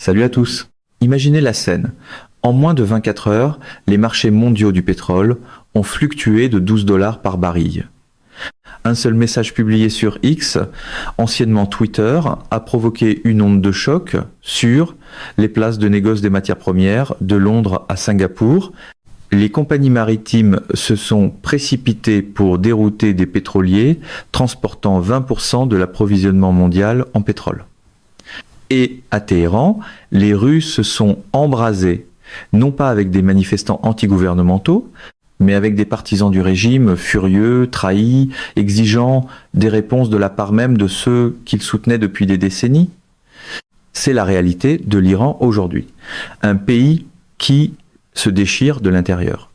Salut à tous. Imaginez la scène. En moins de 24 heures, les marchés mondiaux du pétrole ont fluctué de 12 dollars par baril. Un seul message publié sur X, anciennement Twitter, a provoqué une onde de choc sur les places de négoce des matières premières de Londres à Singapour. Les compagnies maritimes se sont précipitées pour dérouter des pétroliers transportant 20% de l'approvisionnement mondial en pétrole. Et à Téhéran, les rues se sont embrasées, non pas avec des manifestants antigouvernementaux, mais avec des partisans du régime furieux, trahis, exigeant des réponses de la part même de ceux qu'ils soutenaient depuis des décennies. C'est la réalité de l'Iran aujourd'hui. Un pays qui se déchire de l'intérieur.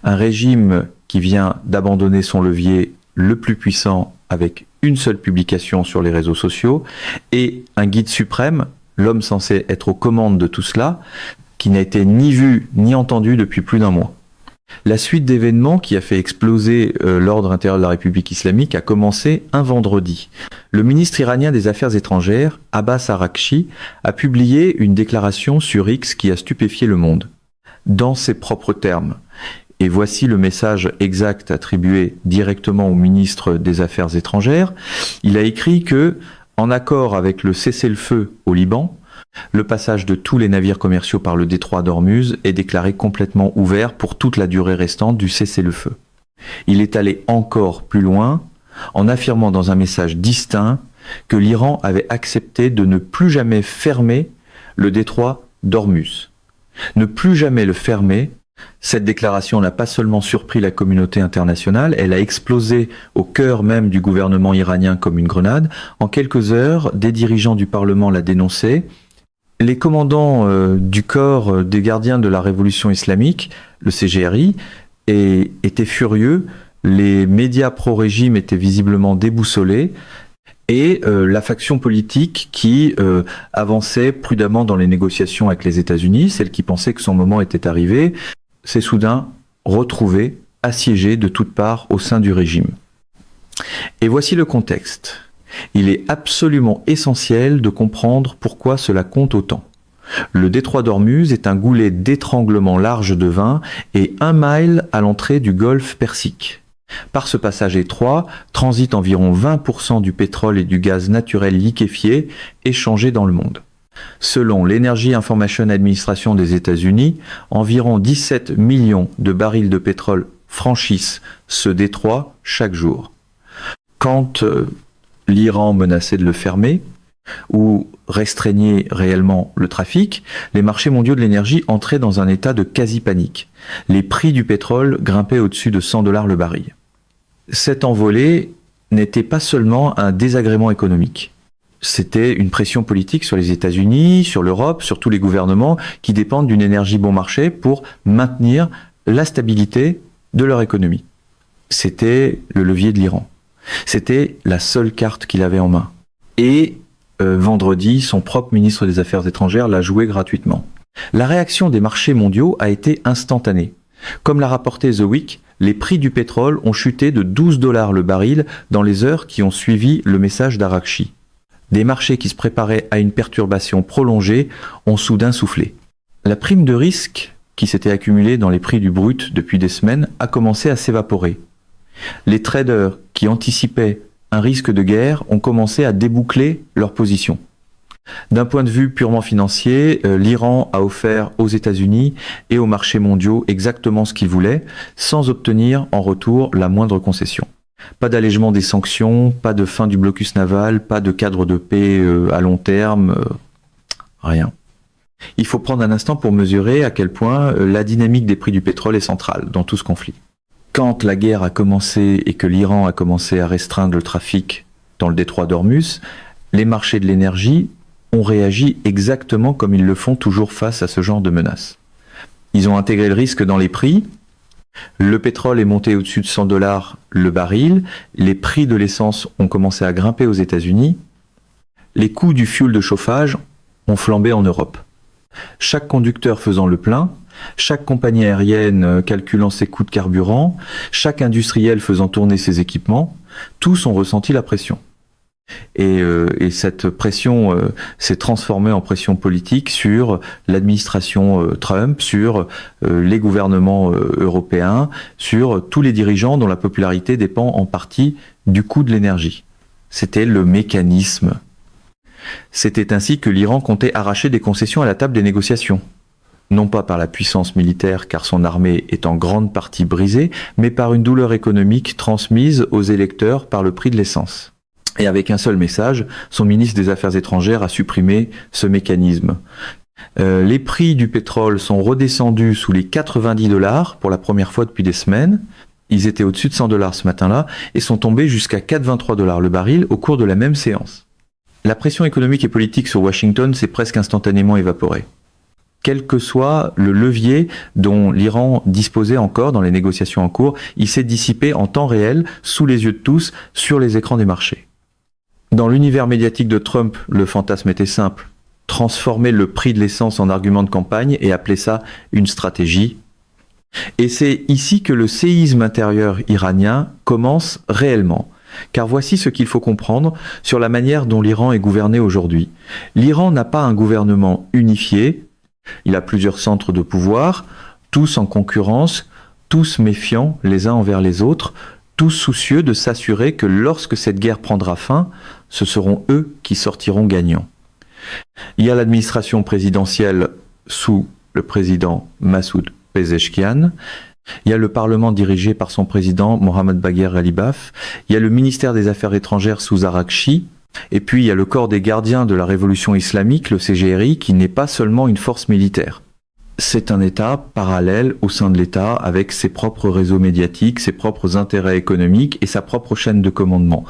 Un régime qui vient d'abandonner son levier le plus puissant avec une seule publication sur les réseaux sociaux et un guide suprême, l'homme censé être aux commandes de tout cela, qui n'a été ni vu ni entendu depuis plus d'un mois. La suite d'événements qui a fait exploser l'ordre intérieur de la République islamique a commencé un vendredi. Le ministre iranien des Affaires étrangères, Abbas Araghchi, a publié une déclaration sur X qui a stupéfié le monde. Dans ses propres termes, et voici le message exact attribué directement au ministre des Affaires étrangères, il a écrit que, en accord avec le cessez-le-feu au Liban, le passage de tous les navires commerciaux par le détroit d'Ormuz est déclaré complètement ouvert pour toute la durée restante du cessez-le-feu. Il est allé encore plus loin en affirmant dans un message distinct que l'Iran avait accepté de ne plus jamais fermer le détroit d'Ormuz. Ne plus jamais le fermer. Cette déclaration n'a pas seulement surpris la communauté internationale, elle a explosé au cœur même du gouvernement iranien comme une grenade. En quelques heures, des dirigeants du Parlement l'a dénoncé. Les commandants du corps des gardiens de la révolution islamique, le CGRI, étaient furieux. Les médias pro-régime étaient visiblement déboussolés. Et la faction politique qui avançait prudemment dans les négociations avec les États-Unis, celle qui pensait que son moment était arrivé, s'est soudain retrouvée, assiégée de toutes parts au sein du régime. Et voici le contexte. Il est absolument essentiel de comprendre pourquoi cela compte autant. Le détroit d'Ormuz est un goulet d'étranglement large de 20 et 1 mile à l'entrée du golfe Persique. Par ce passage étroit, transite environ 20% du pétrole et du gaz naturel liquéfié échangés dans le monde. Selon l'Energy Information Administration des États-Unis, environ 17 millions de barils de pétrole franchissent ce détroit chaque jour. Quand l'Iran menaçait de le fermer ou restreignait réellement le trafic, les marchés mondiaux de l'énergie entraient dans un état de quasi-panique. Les prix du pétrole grimpaient au-dessus de 100 dollars le baril. Cette envolée n'était pas seulement un désagrément économique. C'était une pression politique sur les États-Unis, sur l'Europe, sur tous les gouvernements qui dépendent d'une énergie bon marché pour maintenir la stabilité de leur économie. C'était le levier de l'Iran. C'était la seule carte qu'il avait en main. Et vendredi, son propre ministre des Affaires étrangères l'a joué gratuitement. La réaction des marchés mondiaux a été instantanée. Comme l'a rapporté The Week, les prix du pétrole ont chuté de 12 dollars le baril dans les heures qui ont suivi le message d'Araghchi. Des marchés qui se préparaient à une perturbation prolongée ont soudain soufflé. La prime de risque qui s'était accumulée dans les prix du brut depuis des semaines a commencé à s'évaporer. Les traders qui anticipaient un risque de guerre ont commencé à déboucler leur position. D'un point de vue purement financier, l'Iran a offert aux États-Unis et aux marchés mondiaux exactement ce qu'ils voulaient, sans obtenir en retour la moindre concession. Pas d'allègement des sanctions, pas de fin du blocus naval, pas de cadre de paix à long terme, rien. Il faut prendre un instant pour mesurer à quel point la dynamique des prix du pétrole est centrale dans tout ce conflit. Quand la guerre a commencé et que l'Iran a commencé à restreindre le trafic dans le détroit d'Ormuz, les marchés de l'énergie ont réagi exactement comme ils le font toujours face à ce genre de menaces. Ils ont intégré le risque dans les prix. Le pétrole est monté au-dessus de 100 dollars le baril. Les prix de l'essence ont commencé à grimper aux États-Unis. Les coûts du fioul de chauffage ont flambé en Europe. Chaque conducteur faisant le plein, chaque compagnie aérienne calculant ses coûts de carburant, chaque industriel faisant tourner ses équipements, tous ont ressenti la pression. Et cette pression s'est transformée en pression politique sur l'administration Trump, sur les gouvernements européens, sur tous les dirigeants dont la popularité dépend en partie du coût de l'énergie. C'était le mécanisme. C'était ainsi que l'Iran comptait arracher des concessions à la table des négociations. Non pas par la puissance militaire, car son armée est en grande partie brisée, mais par une douleur économique transmise aux électeurs par le prix de l'essence. Et avec un seul message, son ministre des Affaires étrangères a supprimé ce mécanisme. Les prix du pétrole sont redescendus sous les 90 $ pour la première fois depuis des semaines. Ils étaient au-dessus de 100 $ ce matin-là et sont tombés jusqu'à 4,23 $ le baril au cours de la même séance. La pression économique et politique sur Washington s'est presque instantanément évaporée. Quel que soit le levier dont l'Iran disposait encore dans les négociations en cours, il s'est dissipé en temps réel, sous les yeux de tous, sur les écrans des marchés. Dans l'univers médiatique de Trump, le fantasme était simple. Transformer le prix de l'essence en argument de campagne et appeler ça une stratégie. Et c'est ici que le séisme intérieur iranien commence réellement. Car voici ce qu'il faut comprendre sur la manière dont l'Iran est gouverné aujourd'hui. L'Iran n'a pas un gouvernement unifié, il a plusieurs centres de pouvoir, tous en concurrence, tous méfiants les uns envers les autres, tous soucieux de s'assurer que lorsque cette guerre prendra fin, ce seront eux qui sortiront gagnants. Il y a l'administration présidentielle sous le président Massoud Pezeshkian, il y a le Parlement dirigé par son président Mohammad Bagher Ghalibaf, il y a le ministère des Affaires étrangères sous Araghchi, et puis il y a le corps des gardiens de la révolution islamique, le CGRI, qui n'est pas seulement une force militaire. C'est un État parallèle au sein de l'État avec ses propres réseaux médiatiques, ses propres intérêts économiques et sa propre chaîne de commandement.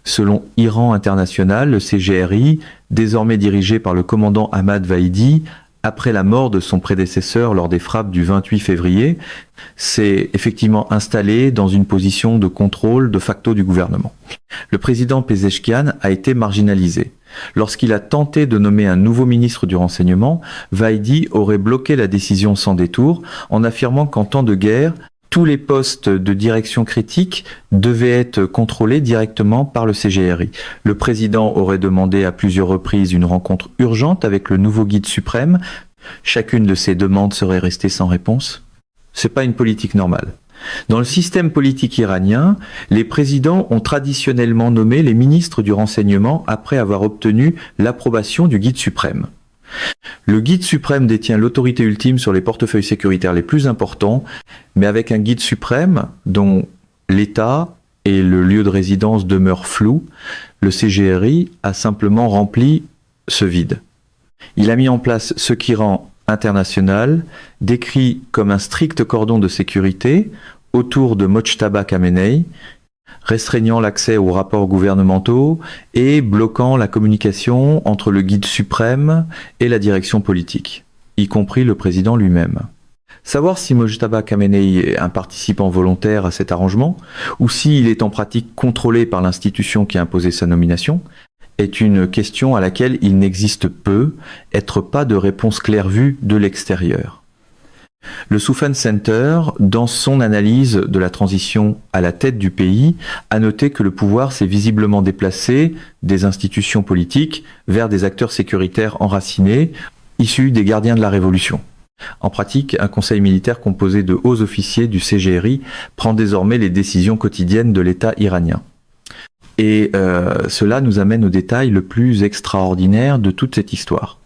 Selon Iran International, le CGRI, désormais dirigé par le commandant Ahmad Vaidi, après la mort de son prédécesseur lors des frappes du 28 février, s'est effectivement installé dans une position de contrôle de facto du gouvernement. Le président Pezeshkian a été marginalisé. Lorsqu'il a tenté de nommer un nouveau ministre du renseignement, Vaidi aurait bloqué la décision sans détour en affirmant qu'en temps de guerre, tous les postes de direction critique devaient être contrôlés directement par le CGRI. Le président aurait demandé à plusieurs reprises une rencontre urgente avec le nouveau guide suprême. Chacune de ces demandes serait restée sans réponse. C'est pas une politique normale. Dans le système politique iranien, les présidents ont traditionnellement nommé les ministres du renseignement après avoir obtenu l'approbation du guide suprême. Le guide suprême détient l'autorité ultime sur les portefeuilles sécuritaires les plus importants, mais avec un guide suprême dont l'État et le lieu de résidence demeurent flous, le CGRI a simplement rempli ce vide. Il a mis en place ce qu'Iran International décrit comme un strict cordon de sécurité autour de Mojtaba Khamenei, restreignant l'accès aux rapports gouvernementaux et bloquant la communication entre le guide suprême et la direction politique, y compris le président lui-même. Savoir si Mojtaba Khamenei est un participant volontaire à cet arrangement, ou s'il est en pratique contrôlé par l'institution qui a imposé sa nomination, est une question à laquelle il n'existe être pas de réponse claire vue de l'extérieur. Le Souphane Center, dans son analyse de la transition à la tête du pays, a noté que le pouvoir s'est visiblement déplacé des institutions politiques vers des acteurs sécuritaires enracinés, issus des gardiens de la Révolution. En pratique, un conseil militaire composé de hauts officiers du CGRI prend désormais les décisions quotidiennes de l'État iranien. Et cela nous amène au détail le plus extraordinaire de toute cette histoire.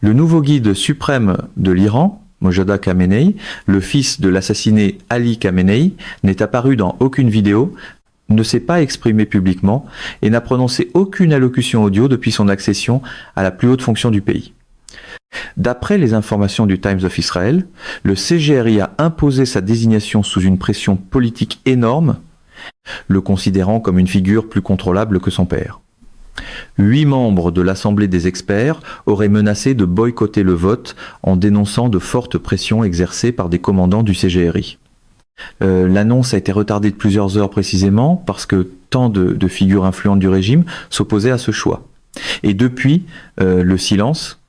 Le nouveau guide suprême de l'Iran, Mojtaba Khamenei, le fils de l'assassiné Ali Khamenei, n'est apparu dans aucune vidéo, ne s'est pas exprimé publiquement et n'a prononcé aucune allocution audio depuis son accession à la plus haute fonction du pays. D'après les informations du Times of Israel, le CGRI a imposé sa désignation sous une pression politique énorme, le considérant comme une figure plus contrôlable que son père. 8 membres de l'Assemblée des experts auraient menacé de boycotter le vote en dénonçant de fortes pressions exercées par des commandants du CGRI. L'annonce a été retardée de plusieurs heures précisément parce que tant de figures influentes du régime s'opposaient à ce choix. Et depuis, le silence.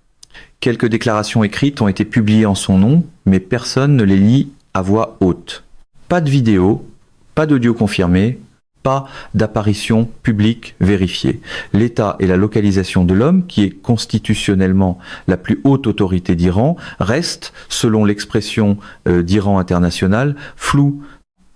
Quelques déclarations écrites ont été publiées en son nom, mais personne ne les lit à voix haute. Pas de vidéo, pas d'audio confirmé, pas d'apparition publique vérifiée. L'État et la localisation de l'homme, qui est constitutionnellement la plus haute autorité d'Iran, restent, selon l'expression d'Iran International, flou.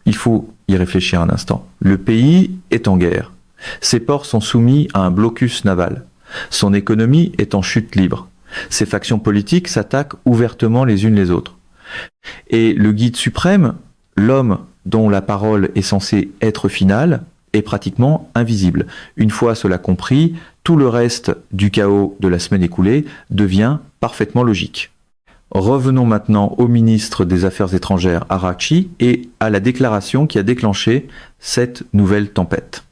Il faut y réfléchir un instant. Le pays est en guerre. Ses ports sont soumis à un blocus naval. Son économie est en chute libre. Ses factions politiques s'attaquent ouvertement les unes les autres. Et le guide suprême, l'homme dont la parole est censée être finale, est pratiquement invisible. Une fois cela compris, tout le reste du chaos de la semaine écoulée devient parfaitement logique. Revenons maintenant au ministre des Affaires étrangères Araghchi et à la déclaration qui a déclenché cette nouvelle tempête.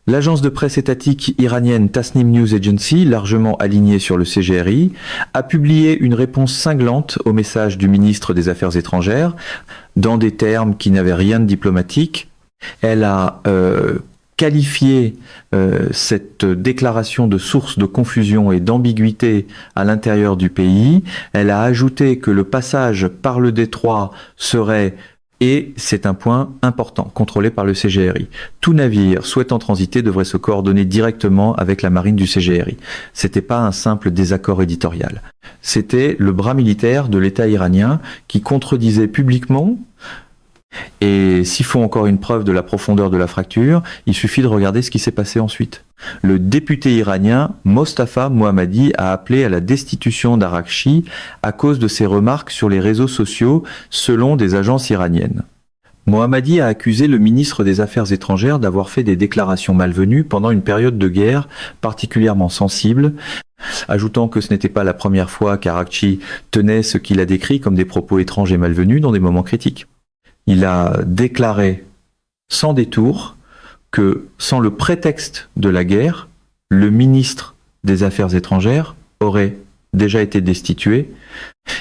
L'agence de presse étatique iranienne Tasnim News Agency, largement alignée sur le CGRI, a publié une réponse cinglante au message du ministre des Affaires étrangères, dans des termes qui n'avaient rien de diplomatique. Elle a qualifié cette déclaration de source de confusion et d'ambiguïté à l'intérieur du pays. Elle a ajouté que le passage par le détroit serait, et c'est un point important, contrôlé par le CGRI. Tout navire souhaitant transiter devrait se coordonner directement avec la marine du CGRI. C'était pas un simple désaccord éditorial. C'était le bras militaire de l'État iranien qui contredisait publiquement. Et s'il faut encore une preuve de la profondeur de la fracture, il suffit de regarder ce qui s'est passé ensuite. Le député iranien Mostafa Mohammadi a appelé à la destitution d'Araghchi à cause de ses remarques sur les réseaux sociaux selon des agences iraniennes. Mohammadi a accusé le ministre des Affaires étrangères d'avoir fait des déclarations malvenues pendant une période de guerre particulièrement sensible, ajoutant que ce n'était pas la première fois qu'Araghchi tenait ce qu'il a décrit comme des propos étranges et malvenus dans des moments critiques. Il a déclaré sans détour que, sans le prétexte de la guerre, le ministre des Affaires étrangères aurait déjà été destitué.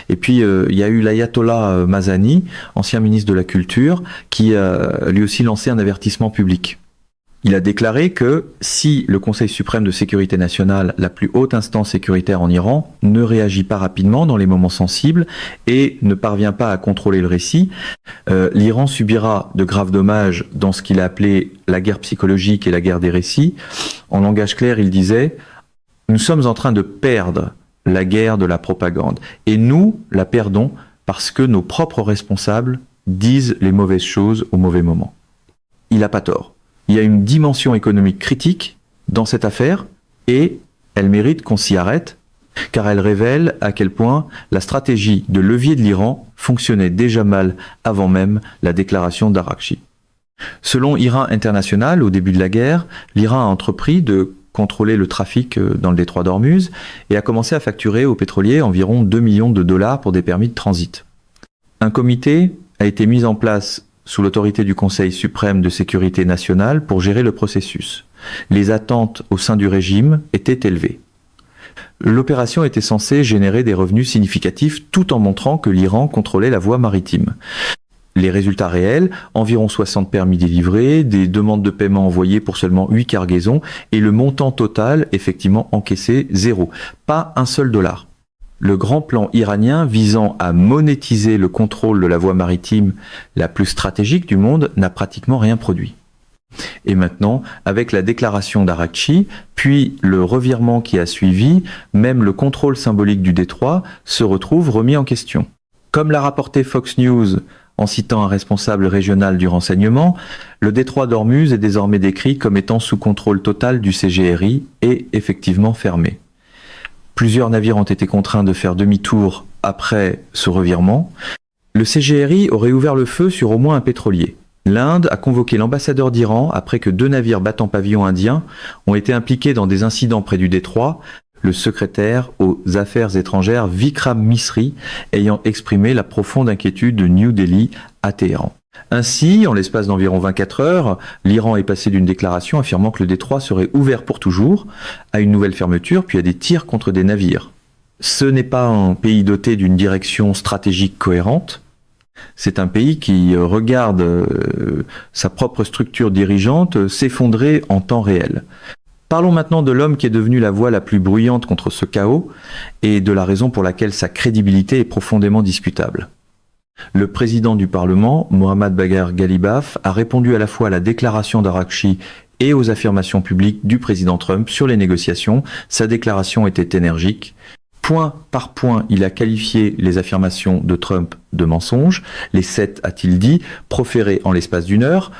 Et puis, il y a eu l'ayatollah Mazani, ancien ministre de la Culture, qui a lui aussi lancé un avertissement public. Il a déclaré que si le Conseil suprême de sécurité nationale, la plus haute instance sécuritaire en Iran, ne réagit pas rapidement dans les moments sensibles et ne parvient pas à contrôler le récit, l'Iran subira de graves dommages dans ce qu'il a appelé la guerre psychologique et la guerre des récits. En langage clair, il disait « Nous sommes en train de perdre la guerre de la propagande et nous la perdons parce que nos propres responsables disent les mauvaises choses au mauvais moment. » Il n'a pas tort. Il y a une dimension économique critique dans cette affaire et elle mérite qu'on s'y arrête car elle révèle à quel point la stratégie de levier de l'Iran fonctionnait déjà mal avant même la déclaration d'Araghchi. Selon Iran International, au début de la guerre, l'Iran a entrepris de contrôler le trafic dans le détroit d'Ormuz et a commencé à facturer aux pétroliers environ 2 millions de dollars pour des permis de transit. Un comité a été mis en place sous l'autorité du Conseil suprême de sécurité nationale pour gérer le processus. Les attentes au sein du régime étaient élevées. L'opération était censée générer des revenus significatifs tout en montrant que l'Iran contrôlait la voie maritime. Les résultats réels, environ 60 permis délivrés, des demandes de paiement envoyées pour seulement 8 cargaisons et le montant total effectivement encaissé, 0. Pas un seul dollar. Le grand plan iranien visant à monétiser le contrôle de la voie maritime la plus stratégique du monde n'a pratiquement rien produit. Et maintenant, avec la déclaration d'Araghchi, puis le revirement qui a suivi, même le contrôle symbolique du détroit se retrouve remis en question. Comme l'a rapporté Fox News en citant un responsable régional du renseignement, le détroit d'Ormuz est désormais décrit comme étant sous contrôle total du CGRI et effectivement fermé. Plusieurs navires ont été contraints de faire demi-tour après ce revirement. Le CGRI aurait ouvert le feu sur au moins un pétrolier. L'Inde a convoqué l'ambassadeur d'Iran après que 2 navires battant pavillon indien ont été impliqués dans des incidents près du détroit, le secrétaire aux Affaires étrangères Vikram Misri ayant exprimé la profonde inquiétude de New Delhi à Téhéran. Ainsi, en l'espace d'environ 24 heures, l'Iran est passé d'une déclaration affirmant que le détroit serait ouvert pour toujours, à une nouvelle fermeture, puis à des tirs contre des navires. Ce n'est pas un pays doté d'une direction stratégique cohérente, c'est un pays qui regarde sa propre structure dirigeante s'effondrer en temps réel. Parlons maintenant de l'homme qui est devenu la voix la plus bruyante contre ce chaos et de la raison pour laquelle sa crédibilité est profondément discutable. Le président du Parlement, Mohammad Bagher Ghalibaf, a répondu à la fois à la déclaration d'Araqchi et aux affirmations publiques du président Trump sur les négociations. Sa déclaration était énergique. Point par point, il a qualifié les affirmations de Trump de mensonges. Les 7, a-t-il dit, proférées en l'espace d'une heure.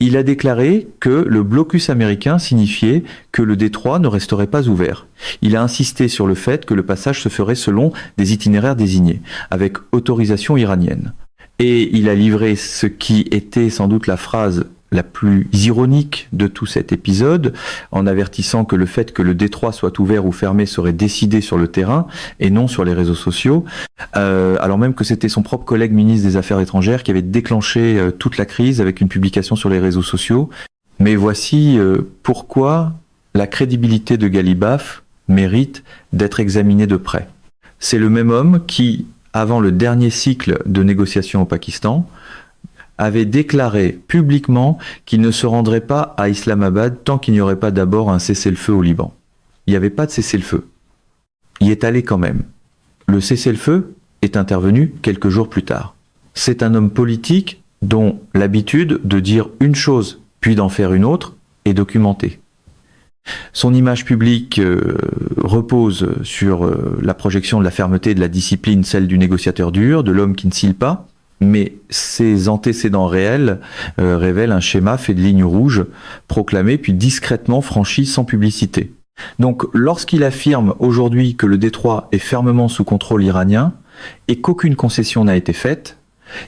Il a déclaré que le blocus américain signifiait que le détroit ne resterait pas ouvert. Il a insisté sur le fait que le passage se ferait selon des itinéraires désignés, avec autorisation iranienne. Et il a livré ce qui était sans doute la phrase la plus ironique de tout cet épisode, en avertissant que le fait que le détroit soit ouvert ou fermé serait décidé sur le terrain et non sur les réseaux sociaux, alors même que c'était son propre collègue ministre des Affaires étrangères qui avait déclenché toute la crise avec une publication sur les réseaux sociaux. Mais voici pourquoi la crédibilité de Ghalibaf mérite d'être examinée de près. C'est le même homme qui, avant le dernier cycle de négociations au Pakistan, avait déclaré publiquement qu'il ne se rendrait pas à Islamabad tant qu'il n'y aurait pas d'abord un cessez-le-feu au Liban. Il n'y avait pas de cessez-le-feu. Il est allé quand même. Le cessez-le-feu est intervenu quelques jours plus tard. C'est un homme politique dont l'habitude de dire une chose puis d'en faire une autre est documentée. Son image publique repose sur la projection de la fermeté et de la discipline, celle du négociateur dur, de l'homme qui ne cille pas. Mais ses antécédents réels révèlent un schéma fait de lignes rouges, proclamées puis discrètement franchies sans publicité. Donc lorsqu'il affirme aujourd'hui que le détroit est fermement sous contrôle iranien et qu'aucune concession n'a été faite,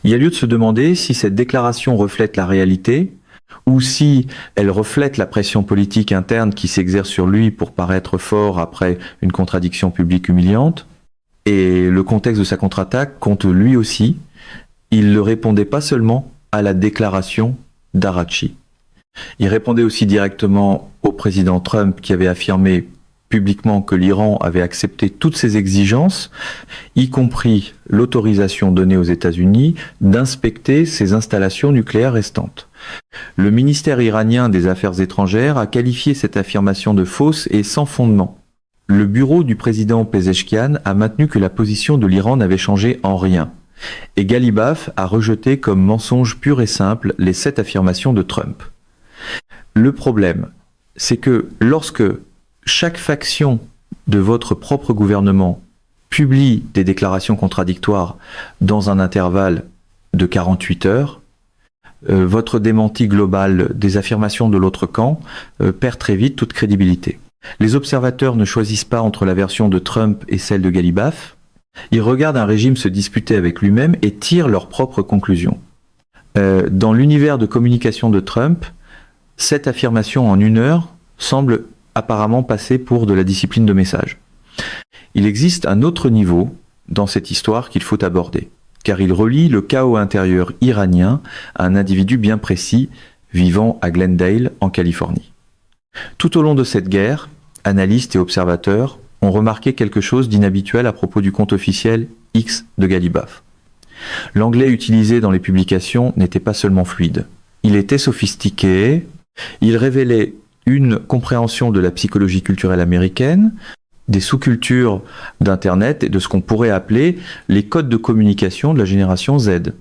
il y a lieu de se demander si cette déclaration reflète la réalité ou si elle reflète la pression politique interne qui s'exerce sur lui pour paraître fort après une contradiction publique humiliante. Et le contexte de sa contre-attaque compte lui aussi. Il ne répondait pas seulement à la déclaration d'Araqchi. Il répondait aussi directement au président Trump qui avait affirmé publiquement que l'Iran avait accepté toutes ses exigences, y compris l'autorisation donnée aux États-Unis d'inspecter ses installations nucléaires restantes. Le ministère iranien des Affaires étrangères a qualifié cette affirmation de fausse et sans fondement. Le bureau du président Pezeshkian a maintenu que la position de l'Iran n'avait changé en rien. Et Ghalibaf a rejeté comme mensonge pur et simple les 7 affirmations de Trump. Le problème, c'est que lorsque chaque faction de votre propre gouvernement publie des déclarations contradictoires dans un intervalle de 48 heures, votre démenti global des affirmations de l'autre camp perd très vite toute crédibilité. Les observateurs ne choisissent pas entre la version de Trump et celle de Ghalibaf. Ils regardent un régime se disputer avec lui-même et tirent leurs propres conclusions. Dans l'univers de communication de Trump, cette affirmation en 1 heure semble apparemment passer pour de la discipline de message. Il existe un autre niveau dans cette histoire qu'il faut aborder, car il relie le chaos intérieur iranien à un individu bien précis vivant à Glendale, en Californie. Tout au long de cette guerre, analystes et observateurs ont remarqué quelque chose d'inhabituel à propos du compte officiel X de Ghalibaf. L'anglais utilisé dans les publications n'était pas seulement fluide. Il était sophistiqué, il révélait une compréhension de la psychologie culturelle américaine, des sous-cultures d'Internet et de ce qu'on pourrait appeler les codes de communication de la génération Z.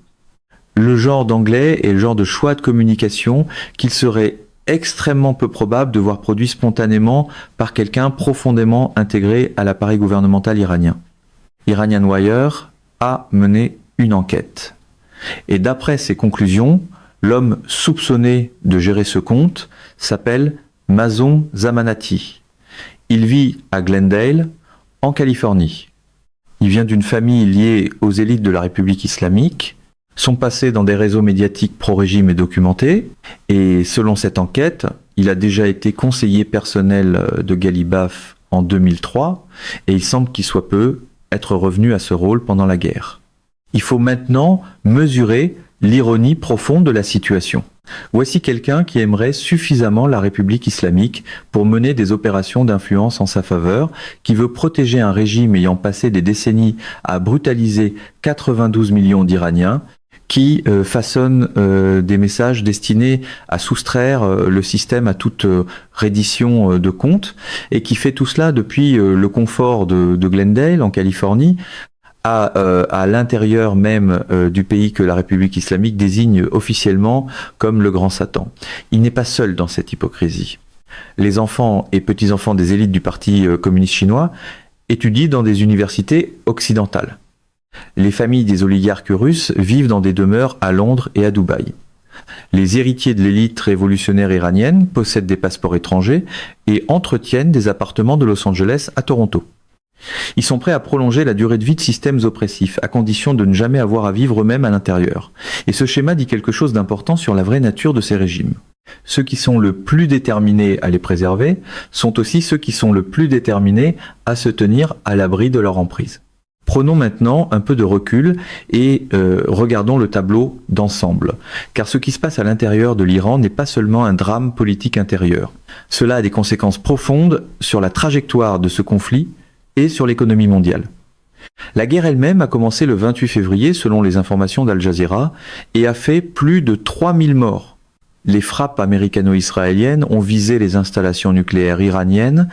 Le genre d'anglais et le genre de choix de communication qu'il serait extrêmement peu probable de voir produit spontanément par quelqu'un profondément intégré à l'appareil gouvernemental iranien. Iranian Wire a mené une enquête. Et d'après ses conclusions, l'homme soupçonné de gérer ce compte s'appelle Mazon Zamanati. Il vit à Glendale, en Californie. Il vient d'une famille liée aux élites de la République islamique. Son passé dans des réseaux médiatiques pro-régime est documenté, et selon cette enquête, il a déjà été conseiller personnel de Ghalibaf en 2003, et il semble qu'il soit peu être revenu à ce rôle pendant la guerre. Il faut maintenant mesurer l'ironie profonde de la situation. Voici quelqu'un qui aimerait suffisamment la République islamique pour mener des opérations d'influence en sa faveur, qui veut protéger un régime ayant passé des décennies à brutaliser 92 millions d'Iraniens, qui façonne des messages destinés à soustraire le système à toute reddition de comptes, et qui fait tout cela depuis le confort de Glendale, en Californie, à l'intérieur même du pays que la République islamique désigne officiellement comme le grand Satan. Il n'est pas seul dans cette hypocrisie. Les enfants et petits-enfants des élites du Parti communiste chinois étudient dans des universités occidentales. Les familles des oligarques russes vivent dans des demeures à Londres et à Dubaï. Les héritiers de l'élite révolutionnaire iranienne possèdent des passeports étrangers et entretiennent des appartements de Los Angeles à Toronto. Ils sont prêts à prolonger la durée de vie de systèmes oppressifs, à condition de ne jamais avoir à vivre eux-mêmes à l'intérieur. Et ce schéma dit quelque chose d'important sur la vraie nature de ces régimes. Ceux qui sont le plus déterminés à les préserver sont aussi ceux qui sont le plus déterminés à se tenir à l'abri de leur emprise. Prenons maintenant un peu de recul et regardons le tableau d'ensemble. Car ce qui se passe à l'intérieur de l'Iran n'est pas seulement un drame politique intérieur. Cela a des conséquences profondes sur la trajectoire de ce conflit et sur l'économie mondiale. La guerre elle-même a commencé le 28 février selon les informations d'Al Jazeera et a fait plus de 3000 morts. Les frappes américano-israéliennes ont visé les installations nucléaires iraniennes,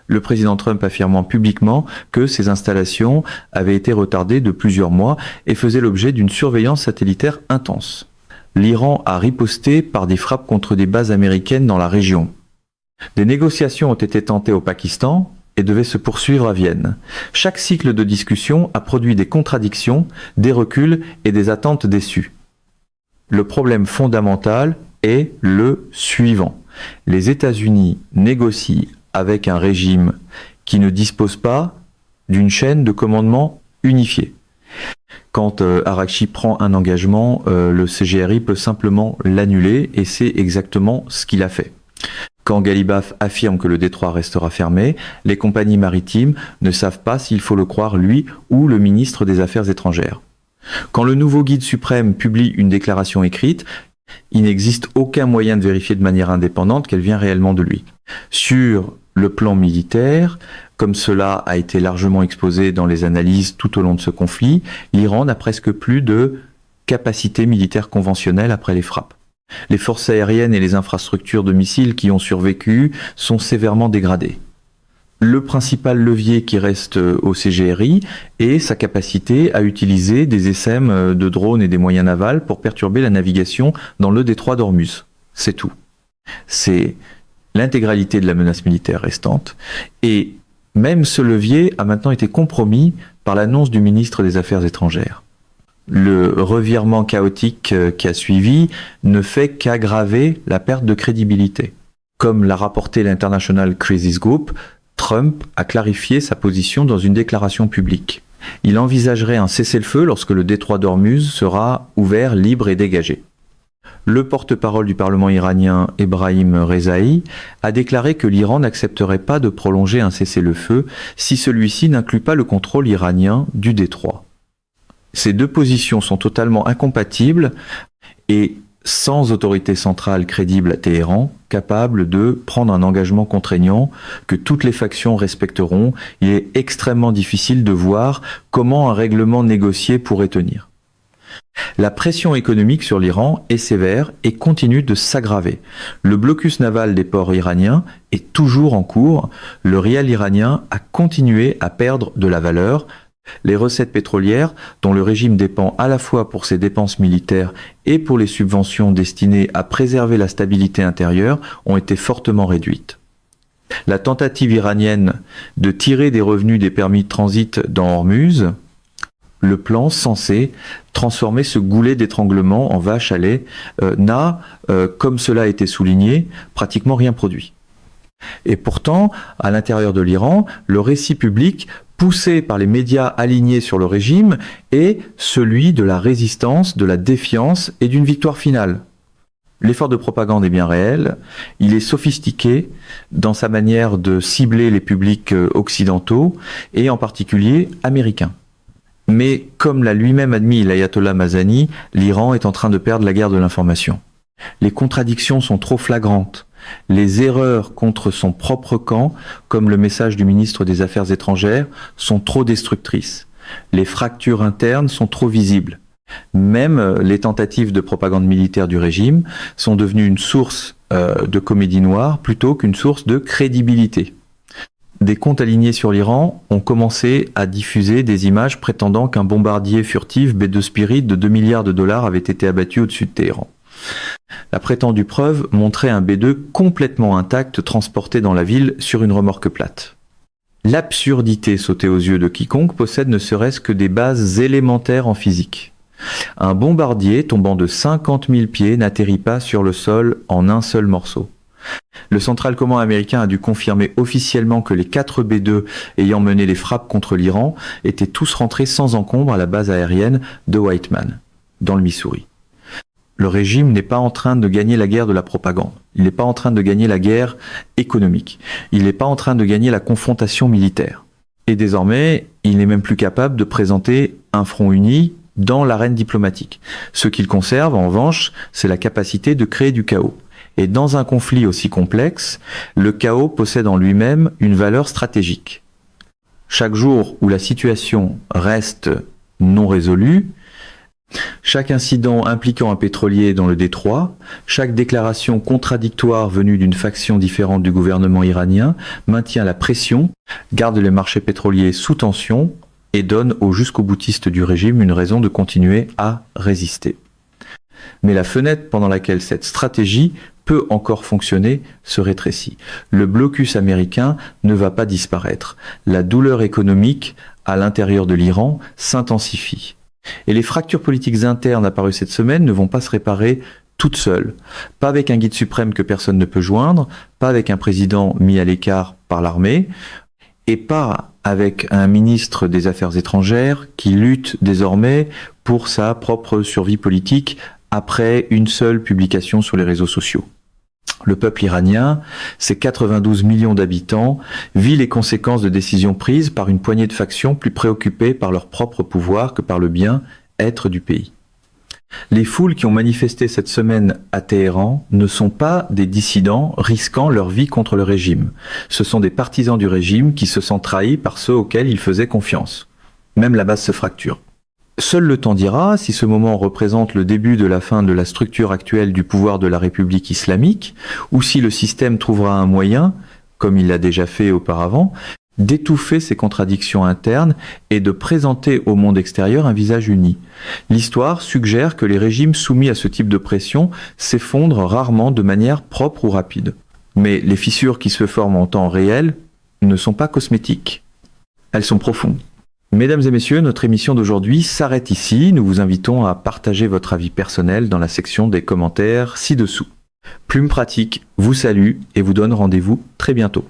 le président Trump affirmant publiquement que ces installations avaient été retardées de plusieurs mois et faisaient l'objet d'une surveillance satellitaire intense. L'Iran a riposté par des frappes contre des bases américaines dans la région. Des négociations ont été tentées au Pakistan et devaient se poursuivre à Vienne. Chaque cycle de discussion a produit des contradictions, des reculs et des attentes déçues. Le problème fondamental est le suivant. Les États-Unis négocient avec un régime qui ne dispose pas d'une chaîne de commandement unifiée. Quand Araqchi prend un engagement, le CGRI peut simplement l'annuler et c'est exactement ce qu'il a fait. Quand Ghalibaf affirme que le détroit restera fermé, les compagnies maritimes ne savent pas s'il faut le croire lui ou le ministre des Affaires étrangères. Quand le nouveau guide suprême publie une déclaration écrite, il n'existe aucun moyen de vérifier de manière indépendante qu'elle vient réellement de lui. Sur le plan militaire, comme cela a été largement exposé dans les analyses tout au long de ce conflit, l'Iran n'a presque plus de capacité militaire conventionnelle après les frappes. Les forces aériennes et les infrastructures de missiles qui ont survécu sont sévèrement dégradées. Le principal levier qui reste au CGRI est sa capacité à utiliser des SM de drones et des moyens navals pour perturber la navigation dans le détroit d'Ormuz. C'est tout. C'est l'intégralité de la menace militaire restante. Et même ce levier a maintenant été compromis par l'annonce du ministre des Affaires étrangères. Le revirement chaotique qui a suivi ne fait qu'aggraver la perte de crédibilité. Comme l'a rapporté l'International Crisis Group, Trump a clarifié sa position dans une déclaration publique. Il envisagerait un cessez-le-feu lorsque le détroit d'Ormuz sera ouvert, libre et dégagé. Le porte-parole du Parlement iranien, Ebrahim Rezaï, a déclaré que l'Iran n'accepterait pas de prolonger un cessez-le-feu si celui-ci n'inclut pas le contrôle iranien du détroit. Ces deux positions sont totalement incompatibles et sans autorité centrale crédible à Téhéran, capable de prendre un engagement contraignant que toutes les factions respecteront, il est extrêmement difficile de voir comment un règlement négocié pourrait tenir. La pression économique sur l'Iran est sévère et continue de s'aggraver. Le blocus naval des ports iraniens est toujours en cours. Le rial iranien a continué à perdre de la valeur. Les recettes pétrolières, dont le régime dépend à la fois pour ses dépenses militaires et pour les subventions destinées à préserver la stabilité intérieure, ont été fortement réduites. La tentative iranienne de tirer des revenus des permis de transit dans Ormuz, le plan censé transformer ce goulet d'étranglement en vache à lait, n'a, comme cela a été souligné, pratiquement rien produit. Et pourtant, à l'intérieur de l'Iran, le récit public poussé par les médias alignés sur le régime est celui de la résistance, de la défiance et d'une victoire finale. L'effort de propagande est bien réel, il est sophistiqué dans sa manière de cibler les publics occidentaux et en particulier américains. Mais comme l'a lui-même admis l'ayatollah Mazani, l'Iran est en train de perdre la guerre de l'information. Les contradictions sont trop flagrantes. Les erreurs contre son propre camp, comme le message du ministre des Affaires étrangères, sont trop destructrices. Les fractures internes sont trop visibles. Même les tentatives de propagande militaire du régime sont devenues une source de comédie noire plutôt qu'une source de crédibilité. des comptes alignés sur l'Iran ont commencé à diffuser des images prétendant qu'un bombardier furtif B-2 Spirit de 2 milliards de dollars avait été abattu au-dessus de Téhéran. La prétendue preuve montrait un B-2 complètement intact transporté dans la ville sur une remorque plate. L'absurdité sautait aux yeux de quiconque possède ne serait-ce que des bases élémentaires en physique. Un bombardier tombant de 50 000 pieds n'atterrit pas sur le sol en un seul morceau. Le Central Command américain a dû confirmer officiellement que les 4 B-2 ayant mené les frappes contre l'Iran étaient tous rentrés sans encombre à la base aérienne de Whiteman, dans le Missouri. Le régime n'est pas en train de gagner la guerre de la propagande. Il n'est pas en train de gagner la guerre économique. Il n'est pas en train de gagner la confrontation militaire. Et désormais, il n'est même plus capable de présenter un front uni dans l'arène diplomatique. Ce qu'il conserve, en revanche, c'est la capacité de créer du chaos. Et dans un conflit aussi complexe, le chaos possède en lui-même une valeur stratégique. Chaque jour où la situation reste non résolue, chaque incident impliquant un pétrolier dans le détroit, chaque déclaration contradictoire venue d'une faction différente du gouvernement iranien maintient la pression, garde les marchés pétroliers sous tension et donne aux jusqu'au-boutistes du régime une raison de continuer à résister. Mais la fenêtre pendant laquelle cette stratégie peut encore fonctionner se rétrécit. Le blocus américain ne va pas disparaître. La douleur économique à l'intérieur de l'Iran s'intensifie. Et les fractures politiques internes apparues cette semaine ne vont pas se réparer toutes seules. Pas avec un guide suprême que personne ne peut joindre, pas avec un président mis à l'écart par l'armée, et pas avec un ministre des Affaires étrangères qui lutte désormais pour sa propre survie politique après une seule publication sur les réseaux sociaux. Le peuple iranien, ses 92 millions d'habitants, vit les conséquences de décisions prises par une poignée de factions plus préoccupées par leur propre pouvoir que par le bien-être du pays. Les foules qui ont manifesté cette semaine à Téhéran ne sont pas des dissidents risquant leur vie contre le régime. Ce sont des partisans du régime qui se sentent trahis par ceux auxquels ils faisaient confiance. Même la base se fracture. Seul le temps dira si ce moment représente le début de la fin de la structure actuelle du pouvoir de la République islamique, ou si le système trouvera un moyen, comme il l'a déjà fait auparavant, d'étouffer ces contradictions internes et de présenter au monde extérieur un visage uni. L'histoire suggère que les régimes soumis à ce type de pression s'effondrent rarement de manière propre ou rapide. Mais les fissures qui se forment en temps réel ne sont pas cosmétiques. Elles sont profondes. Mesdames et messieurs, notre émission d'aujourd'hui s'arrête ici. Nous vous invitons à partager votre avis personnel dans la section des commentaires ci-dessous. Plume Pratique vous salue et vous donne rendez-vous très bientôt.